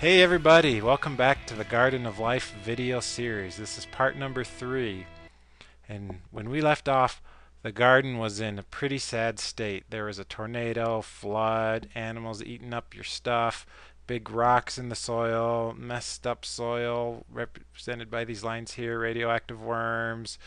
Hey everybody, welcome back to the Garden of Life video series. This is part number 3. And when we left off, the garden was in a pretty sad state. There was a tornado, flood, animals eating up your stuff, big rocks in the soil, messed up soil represented by these lines here, radioactive worms.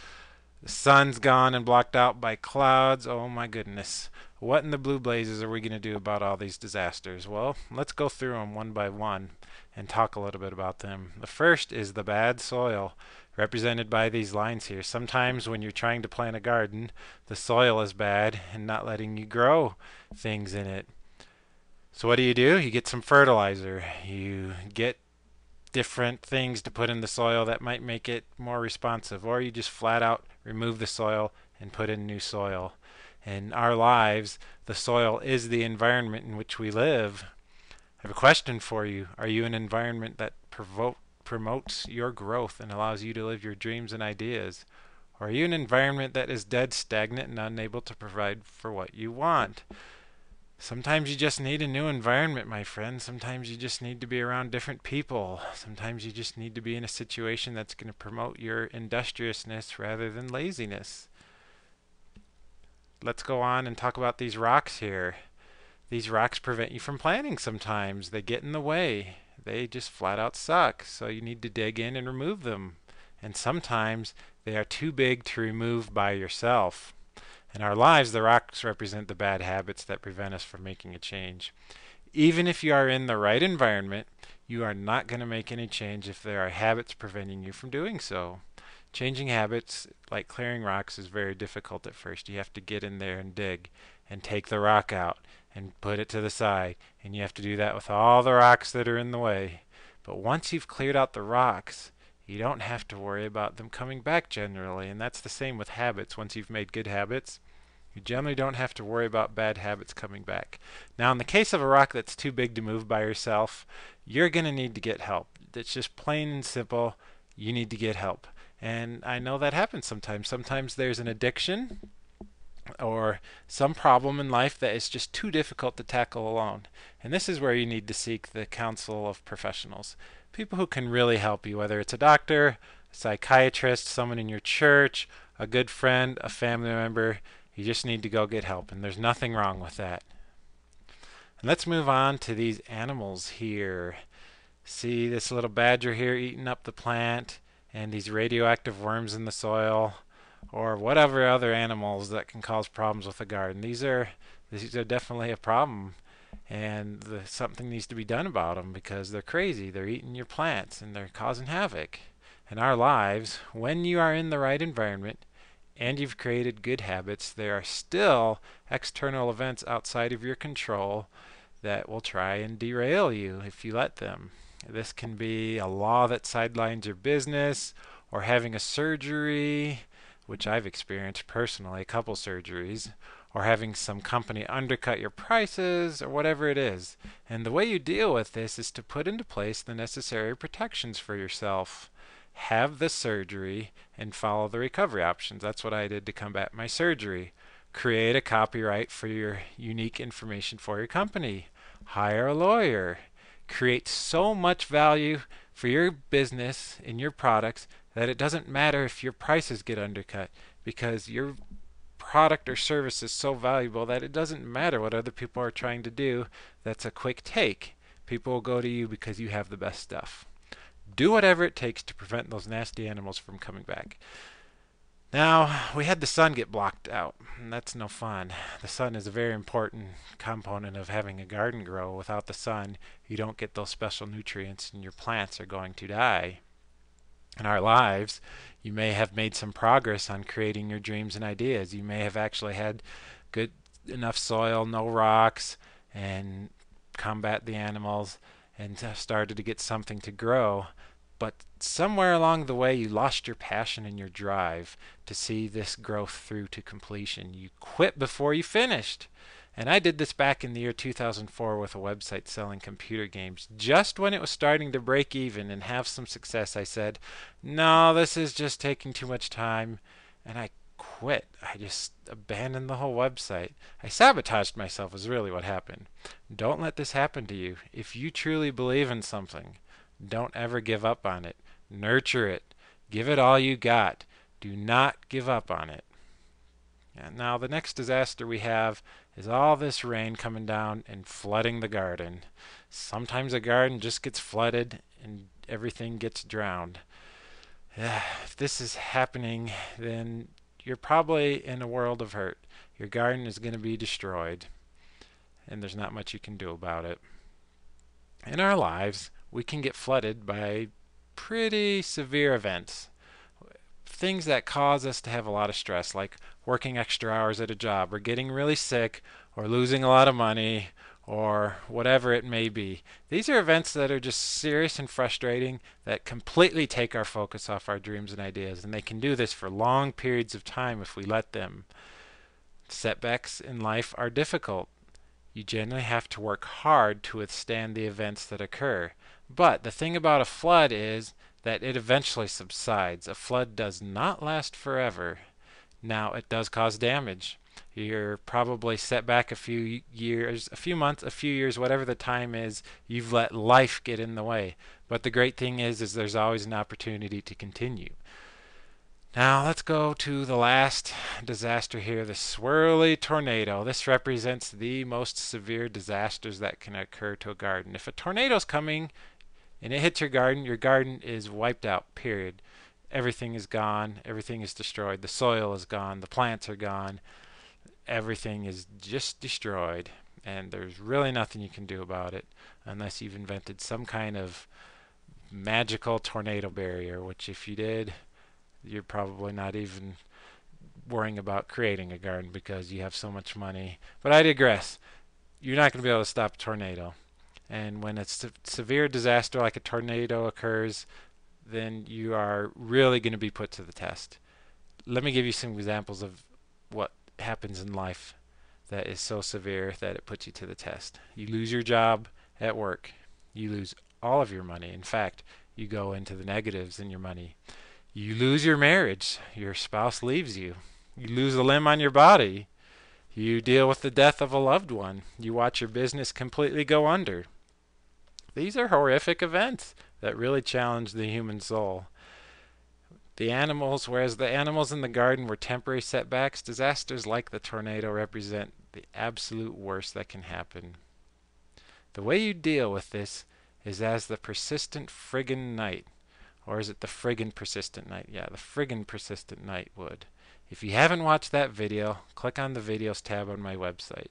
The sun's gone and blocked out by clouds. Oh my goodness. What in the blue blazes are we going to do about all these disasters? Well, let's go through them one by one and talk a little bit about them. The first is the bad soil, represented by these lines here. Sometimes when you're trying to plant a garden, the soil is bad and not letting you grow things in it. So what do? You get some fertilizer. You get different things to put in the soil that might make it more responsive, or you just flat out remove the soil and put in new soil. In our lives, the soil is the environment in which we live. I have a question for you. Are you an environment that promotes your growth and allows you to live your dreams and ideas? Or are you an environment that is dead, stagnant, and unable to provide for what you want? Sometimes you just need a new environment, my friend. Sometimes you just need to be around different people. Sometimes you just need to be in a situation that's going to promote your industriousness rather than laziness. Let's go on and talk about these rocks here. These rocks prevent you from planting sometimes. They get in the way. They just flat out suck. So you need to dig in and remove them. And sometimes they are too big to remove by yourself. In our lives, the rocks represent the bad habits that prevent us from making a change. Even if you are in the right environment, you are not going to make any change if there are habits preventing you from doing so. Changing habits, like clearing rocks, is very difficult at first. You have to get in there and dig and take the rock out and put it to the side. And you have to do that with all the rocks that are in the way. But once you've cleared out the rocks, you don't have to worry about them coming back generally. And that's the same with habits. Once you've made good habits, you generally don't have to worry about bad habits coming back. Now, in the case of a rock that's too big to move by yourself, you're going to need to get help. It's just plain and simple. You need to get help. And I know that happens sometimes. Sometimes there's an addiction or some problem in life that is just too difficult to tackle alone. And this is where you need to seek the counsel of professionals. People who can really help you, whether it's a doctor, a psychiatrist, someone in your church, a good friend, a family member. You just need to go get help, and there's nothing wrong with that. And let's move on to these animals here. See this little badger here eating up the plant, and these radioactive worms in the soil, or whatever other animals that can cause problems with the garden. These are definitely a problem, and something needs to be done about them because they're crazy. They're eating your plants, and they're causing havoc. In our lives, when you are in the right environment, and you've created good habits, there are still external events outside of your control that will try and derail you if you let them. This can be a law that sidelines your business, or having a surgery, which I've experienced personally, a couple surgeries, or having some company undercut your prices, or whatever it is. And the way you deal with this is to put into place the necessary protections for yourself. Have the surgery and follow the recovery options. That's what I did to combat my surgery. Create a copyright for your unique information for your company. Hire a lawyer. Create so much value for your business and your products that it doesn't matter if your prices get undercut, because your product or service is so valuable that it doesn't matter what other people are trying to do. That's a quick take. People will go to you because you have the best stuff. Do whatever it takes to prevent those nasty animals from coming back. Now, we had the sun get blocked out, and that's no fun. The sun is a very important component of having a garden grow. Without the sun, you don't get those special nutrients, and your plants are going to die. In our lives, you may have made some progress on creating your dreams and ideas. You may have actually had good enough soil, no rocks, and combat the animals, and started to get something to grow. But somewhere along the way, you lost your passion and your drive to see this growth through to completion. You quit before you finished. And I did this back in the year 2004 with a website selling computer games. Just when it was starting to break even and have some success, I said, no, this is just taking too much time, and I quit. I just abandoned the whole website. I sabotaged myself is really what happened. Don't let this happen to you. If you truly believe in something, don't ever give up on it. Nurture it. Give it all you got. Do not give up on it. And now the next disaster we have is all this rain coming down and flooding the garden. Sometimes a garden just gets flooded and everything gets drowned. If this is happening, then you're probably in a world of hurt. Your garden is going to be destroyed, and there's not much you can do about it. In our lives, we can get flooded by pretty severe events. Things that cause us to have a lot of stress, like working extra hours at a job, or getting really sick, or losing a lot of money, or whatever it may be. These are events that are just serious and frustrating that completely take our focus off our dreams and ideas, and they can do this for long periods of time if we let them. Setbacks in life are difficult. You generally have to work hard to withstand the events that occur. But the thing about a flood is that it eventually subsides. A flood does not last forever. Now, it does cause damage. You're probably set back a few years, a few months, a few years, whatever the time is. You've let life get in the way. But the great thing is there's always an opportunity to continue. Now let's go to the last disaster here, the swirly tornado. This represents the most severe disasters that can occur to a garden. If a tornado's coming and it hits your garden is wiped out, period. Everything is gone, everything is destroyed, the soil is gone, the plants are gone, everything is just destroyed, and there's really nothing you can do about it unless you've invented some kind of magical tornado barrier, which if you did, you're probably not even worrying about creating a garden because you have so much money. But I digress. You're not going to be able to stop a tornado. And when a severe disaster like a tornado occurs, then you are really going to be put to the test. Let me give you some examples of what happens in life that is so severe that it puts you to the test. You lose your job at work. You lose all of your money. In fact, you go into the negatives in your money. You lose your marriage. Your spouse leaves you. You lose a limb on your body. You deal with the death of a loved one. You watch your business completely go under. These are horrific events that really challenge the human soul. Whereas the animals in the garden were temporary setbacks, disasters like the tornado represent the absolute worst that can happen. The way you deal with this is as the persistent friggin' night. Or is it the friggin' persistent night? Yeah, the friggin' persistent night would. If you haven't watched that video, click on the videos tab on my website.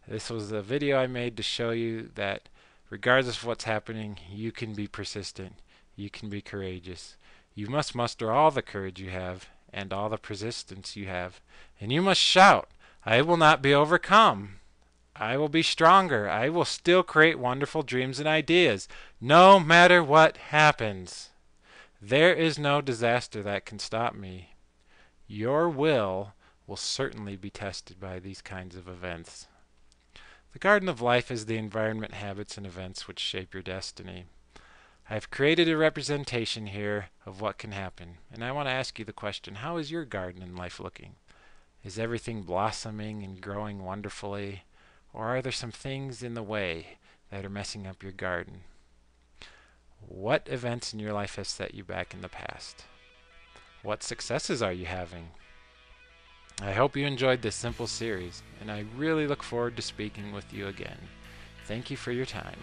This was a video I made to show you that regardless of what's happening, you can be persistent. You can be courageous. You must muster all the courage you have and all the persistence you have. And you must shout, "I will not be overcome. I will be stronger. I will still create wonderful dreams and ideas, no matter what happens. There is no disaster that can stop me." Your will certainly be tested by these kinds of events. The garden of life is the environment, habits, and events which shape your destiny. I have created a representation here of what can happen, and I want to ask you the question, how is your garden in life looking? Is everything blossoming and growing wonderfully, or are there some things in the way that are messing up your garden? What events in your life have set you back in the past? What successes are you having? I hope you enjoyed this simple series, and I really look forward to speaking with you again. Thank you for your time.